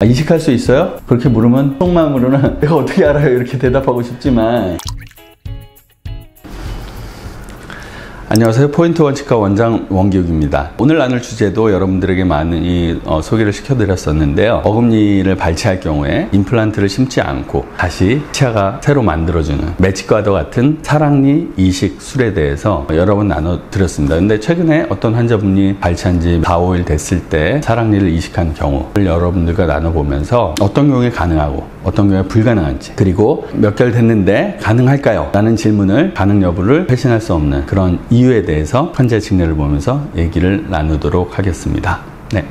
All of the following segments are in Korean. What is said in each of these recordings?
이식할 수 있어요? 그렇게 물으면 속마음으로는 내가 어떻게 알아요? 이렇게 대답하고 싶지만, 안녕하세요. 포인트 원칙과 원장 원기욱입니다. 오늘 나눌 주제도 여러분들에게 많이 소개를 시켜드렸었는데요. 어금니를 발치할 경우에 임플란트를 심지 않고 다시 치아가 새로 만들어주는 매직과도 같은 사랑니 이식 술에 대해서 여러 번 나눠드렸습니다. 근데 최근에 어떤 환자분이 발치한 지 4, 5일 됐을 때 사랑니를 이식한 경우를 여러분들과 나눠보면서 어떤 경우에 가능하고 어떤 경우에 불가능한지, 그리고 몇 개월 됐는데 가능할까요? 라는 질문을 가능 여부를 회신할 수 없는 그런 이유에 대해서 환자의 직례를 보면서 얘기를 나누도록 하겠습니다. 네.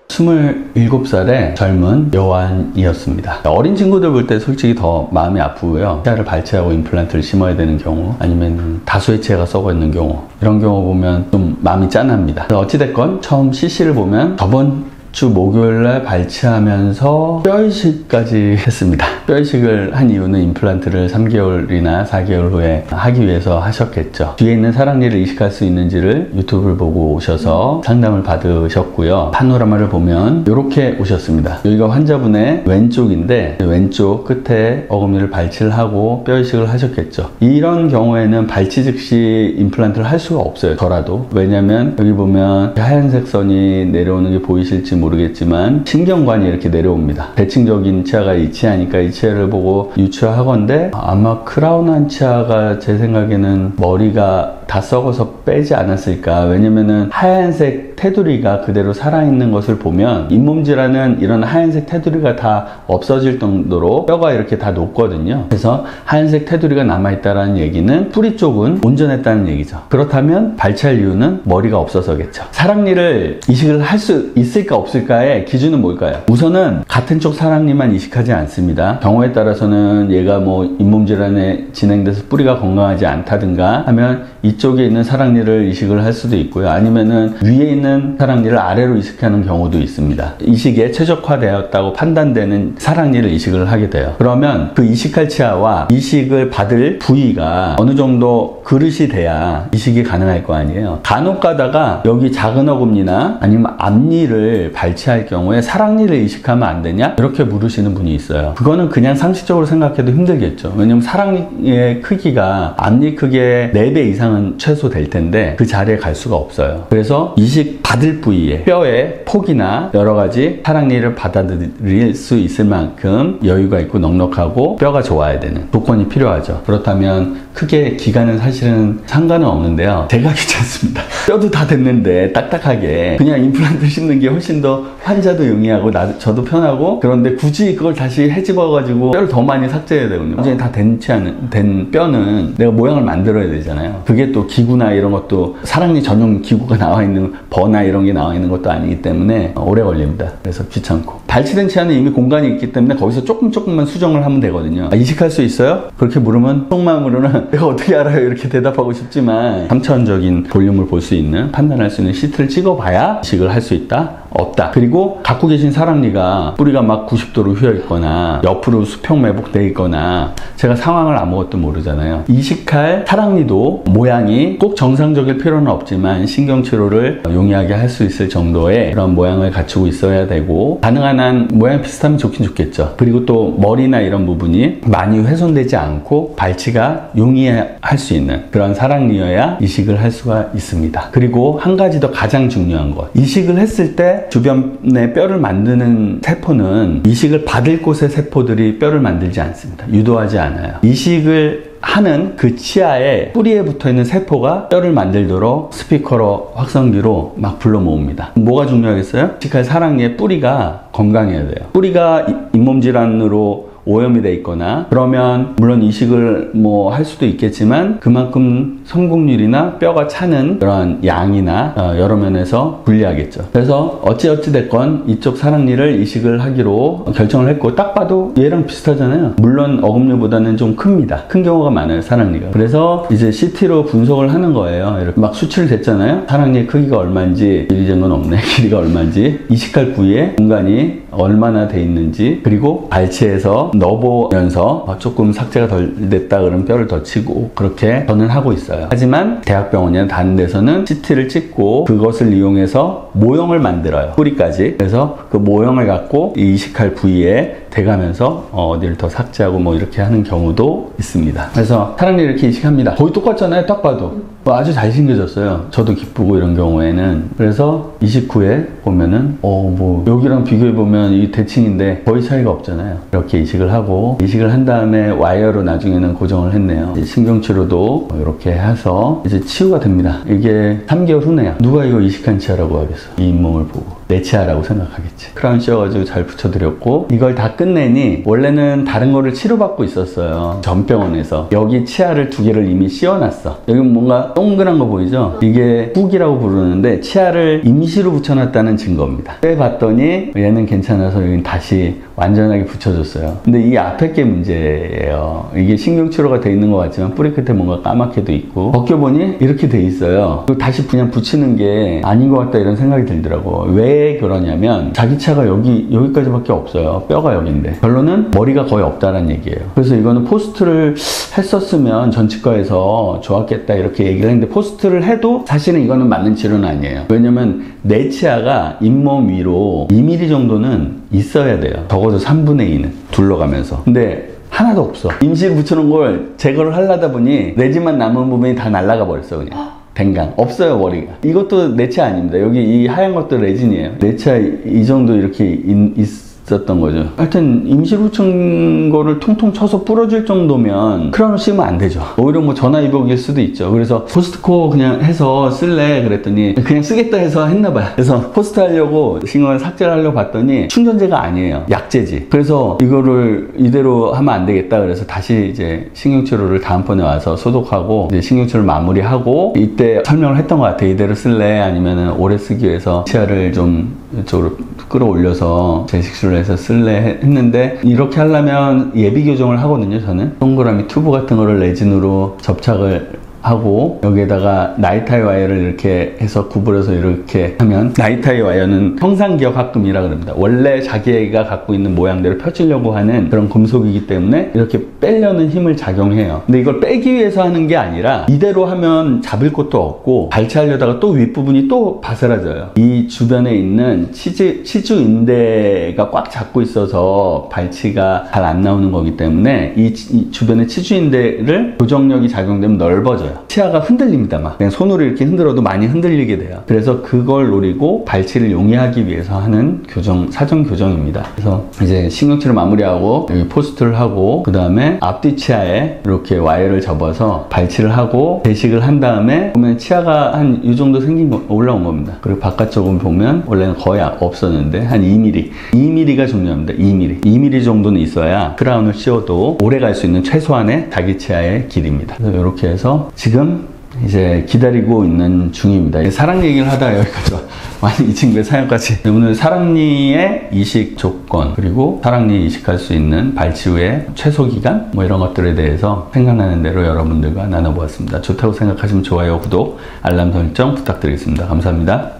27살의 젊은 여환이었습니다. 어린 친구들 볼 때 솔직히 더 마음이 아프고요. 치아를 발치하고 임플란트를 심어야 되는 경우, 아니면 다수의 치아가 썩어 있는 경우, 이런 경우 보면 좀 마음이 짠합니다. 어찌됐건 처음 CC를 보면 저번 주 목요일날 발치하면서 뼈이식까지 했습니다. 뼈이식을 한 이유는 임플란트를 3개월이나 4개월 후에 하기 위해서 하셨겠죠. 뒤에 있는 사랑니를 이식할 수 있는지를 유튜브를 보고 오셔서 상담을 받으셨고요. 파노라마를 보면 이렇게 오셨습니다. 여기가 환자분의 왼쪽인데 왼쪽 끝에 어금니를 발치를 하고 뼈이식을 하셨겠죠. 이런 경우에는 발치 즉시 임플란트를 할 수가 없어요. 저라도. 왜냐면 여기 보면 하얀색 선이 내려오는 게 보이실지 모르겠지만 신경관이 이렇게 내려옵니다. 대칭적인 치아가 이 치아니까 이 치아를 보고 유추하건대 아마 크라운한 치아가 제 생각에는 머리가 다 썩어서 빼지 않았을까. 왜냐면은 하얀색 테두리가 그대로 살아있는 것을 보면 잇몸질환은 이런 하얀색 테두리가 다 없어질 정도로 뼈가 이렇게 다 녹거든요. 그래서 하얀색 테두리가 남아있다는 얘기는 뿌리 쪽은 온전했다는 얘기죠. 그렇다면 발치할 이유는 머리가 없어서겠죠. 사랑니를 이식을 할 수 있을까 없을까의 기준은 뭘까요? 우선은 같은 쪽 사랑니만 이식하지 않습니다. 경우에 따라서는 얘가 뭐 잇몸질환에 진행돼서 뿌리가 건강하지 않다든가 하면 이쪽에 있는 사랑니를 이식을 할 수도 있고요. 아니면은 위에 있는 사랑니를 아래로 이식하는 경우도 있습니다. 이식에 최적화되었다고 판단되는 사랑니를 이식을 하게 돼요. 그러면 그 이식할 치아와 이식을 받을 부위가 어느 정도 그릇이 돼야 이식이 가능할 거 아니에요. 간혹 가다가 여기 작은 어금니나 아니면 앞니를 발치할 경우에 사랑니를 이식하면 안 되냐? 이렇게 물으시는 분이 있어요. 그거는 그냥 상식적으로 생각해도 힘들겠죠. 왜냐면 사랑니의 크기가 앞니 크기의 4배 이상은 최소 될 텐데 그 자리에 갈 수가 없어요. 그래서 이식 받을 부위에 뼈의 폭이나 여러 가지 사랑니를 받아들일 수 있을 만큼 여유가 있고 넉넉하고 뼈가 좋아야 되는 조건이 필요하죠. 그렇다면 크게 기간은 사실은 상관은 없는데요. 제가 귀찮습니다. 뼈도 다 됐는데 딱딱하게 그냥 임플란트 심는 게 훨씬 더 환자도 용이하고 저도 편하고, 그런데 굳이 그걸 다시 헤집어가지고 뼈를 더 많이 삭제해야 되거든요. 완전히 다 된 뼈는 내가 모양을 만들어야 되잖아요. 그게 또 기구나 이런 것도 사랑니 전용 기구가 나와 있는 버나 이런 게 나와 있는 것도 아니기 때문에 오래 걸립니다. 그래서 귀찮고, 발치된 치아는 이미 공간이 있기 때문에 거기서 조금만 수정을 하면 되거든요. 이식할 수 있어요? 그렇게 물으면 속마음으로는 내가 어떻게 알아요? 이렇게 대답하고 싶지만 3차원적인 볼륨을 볼 수 있는, 판단할 수 있는 CT를 찍어봐야 이식을 할 수 있다? 없다. 그리고 갖고 계신 사랑니가 뿌리가 막 90도로 휘어 있거나 옆으로 수평 매복되어 있거나 제가 상황을 아무것도 모르잖아요. 이식할 사랑니도 모양이 꼭 정상적일 필요는 없지만 신경치료를 용이하게 할 수 있을 정도의 그런 모양을 갖추고 있어야 되고, 가능한 한 모양이 비슷하면 좋긴 좋겠죠. 그리고 또 머리나 이런 부분이 많이 훼손되지 않고 발치가 용이할 수 있는 그런 사랑니여야 이식을 할 수가 있습니다. 그리고 한 가지 더 가장 중요한 것, 이식을 했을 때 주변에 뼈를 만드는 세포는 이식을 받을 곳의 세포들이 뼈를 만들지 않습니다. 유도하지 않아요. 이식을 하는 그 치아에 뿌리에 붙어있는 세포가 뼈를 만들도록 스피커로 확성기로 막 불러 모읍니다. 뭐가 중요하겠어요? 이식할 사랑니의 뿌리가 건강해야 돼요. 뿌리가 잇몸질환으로 오염이 돼 있거나 그러면 물론 이식을 뭐 할 수도 있겠지만 그만큼 성공률이나 뼈가 차는 그런 양이나 여러 면에서 불리하겠죠. 그래서 어찌 됐건 이쪽 사랑니를 이식을 하기로 결정을 했고, 딱 봐도 얘랑 비슷하잖아요. 물론 어금니보다는 좀 큽니다. 큰 경우가 많아요, 사랑니가. 그래서 이제 CT로 분석을 하는 거예요. 이렇게 막 수치를 댔잖아요. 사랑니의 크기가 얼마인지, 길이 된 건 없네, 길이가 얼마인지, 이식할 부위의 공간이 얼마나 돼 있는지, 그리고 발치해서 넣어보면서 조금 삭제가 덜 됐다 그러면 뼈를 더 치고, 그렇게 저는 하고 있어요. 하지만 대학병원이나 다른 데서는 CT를 찍고 그것을 이용해서 모형을 만들어요. 뿌리까지. 그래서 그 모형을 갖고 이 이식할 부위에 대가면서 어디를 더 삭제하고 뭐 이렇게 하는 경우도 있습니다. 그래서 사랑니 이렇게 이식합니다. 거의 똑같잖아요. 딱 봐도. 아주 잘생겨졌어요. 저도 기쁘고 이런 경우에는. 그래서 이식 후에 보면은 뭐 여기랑 비교해보면 이 대칭인데 거의 차이가 없잖아요. 이렇게 이식을 하고, 이식을 한 다음에 와이어로 나중에는 고정을 했네요. 신경치료도 이렇게 해서 이제 치유가 됩니다. 이게 3개월 후네요. 누가 이거 이식한 치아라고 하겠어. 이 잇몸을 보고 내 치아라고 생각하겠지. 크라운 씌워가지고 잘 붙여드렸고, 이걸 다 끝내니 원래는 다른 거를 치료받고 있었어요. 전 병원에서. 여기 치아를 2개를 이미 씌워놨어. 여기 뭔가 동그란 거 보이죠? 이게 훅이라고 부르는데 치아를 임시로 붙여놨다는 증거입니다. 빼봤더니 얘는 괜찮아서 여긴 다시 완전하게 붙여줬어요. 근데 이 앞에 게 문제예요. 이게 신경치료가 돼 있는 것 같지만 뿌리 끝에 뭔가 까맣게도 있고, 벗겨보니 이렇게 돼 있어요. 다시 그냥 붙이는 게 아닌 것 같다 이런 생각이 들더라고. 왜 그러냐면 자기 치아가 여기까지밖에 없어요. 뼈가 여기인데. 결론은 머리가 거의 없다는 얘기예요. 그래서 이거는 포스트를 했었으면 전치과에서 좋았겠다 이렇게 얘기를 했는데, 포스트를 해도 사실은 이거는 맞는 치료는 아니에요. 왜냐면 내 치아가 잇몸 위로 2mm 정도는 있어야 돼요. 적어도 3분의 2는 둘러가면서. 근데 하나도 없어. 임시로 붙여놓은 걸 제거를 하려다 보니 레진만 남은 부분이 다 날아가 버렸어 그냥. 댕강. 없어요 머리가. 이것도 내 치아 아닙니다. 여기 이 하얀 것도 레진이에요. 내 치아 이 정도 이렇게 있었던 거죠. 하여튼 임시로 붙인 거를 통통 쳐서 부러질 정도면 크라운을 씌우면 안 되죠. 오히려 뭐 전화위복일 수도 있죠. 그래서 포스트코 그냥 해서 쓸래 그랬더니 그냥 쓰겠다 해서 했나봐요. 그래서 포스트 하려고 신경을 삭제를 하려고 봤더니 충전재가 아니에요. 약재지. 그래서 이거를 이대로 하면 안 되겠다 그래서 다시 이제 신경치료를 다음번에 와서 소독하고 이제 신경치료를 마무리하고, 이때 설명을 했던 것 같아요. 이대로 쓸래 아니면은 오래 쓰기 위해서 치아를 좀 이쪽으로 끌어올려서 재식술을 해서 쓸래 했는데, 이렇게 하려면 예비 교정을 하거든요. 저는 동그라미 튜브 같은 거를 레진으로 접착을 하고, 여기에다가 나이타이 와이어를 이렇게 해서 구부려서 이렇게 하면, 나이타이 와이어는 형상기억합금이라 그럽니다. 원래 자기가 갖고 있는 모양대로 펴지려고 하는 그런 금속이기 때문에 이렇게 빼려는 힘을 작용해요. 근데 이걸 빼기 위해서 하는 게 아니라 이대로 하면 잡을 것도 없고, 발치하려다가 또 윗부분이 또 바스라져요. 이 주변에 있는 치주인대가 꽉 잡고 있어서 발치가 잘 안 나오는 거기 때문에 이 주변의 치주인대를 교정력이 작용되면 넓어져요. 치아가 흔들립니다. 막 그냥 손으로 이렇게 흔들어도 많이 흔들리게 돼요. 그래서 그걸 노리고 발치를 용이하기 위해서 하는 사전 교정입니다. 그래서 이제 신경치료 마무리하고 여기 포스트를 하고, 그 다음에 앞뒤 치아에 이렇게 와이어를 접어서 발치를 하고 재식을 한 다음에 보면 치아가 한 이 정도 올라온 겁니다. 그리고 바깥쪽은 보면 원래는 거의 없었는데 한 2mm가 중요합니다. 2mm 정도는 있어야 크라운을 씌워도 오래 갈 수 있는 최소한의 자기 치아의 길입니다. 그래서 이렇게 해서 지금 이제 기다리고 있는 중입니다. 사랑 얘기를 하다가 여기까지 많이 이 친구의 사연까지. 오늘 사랑니의 이식 조건, 그리고 사랑니 이식할 수 있는 발치 후의 최소 기간, 뭐 이런 것들에 대해서 생각나는 대로 여러분들과 나눠보았습니다. 좋다고 생각하시면 좋아요, 구독, 알람 설정 부탁드리겠습니다. 감사합니다.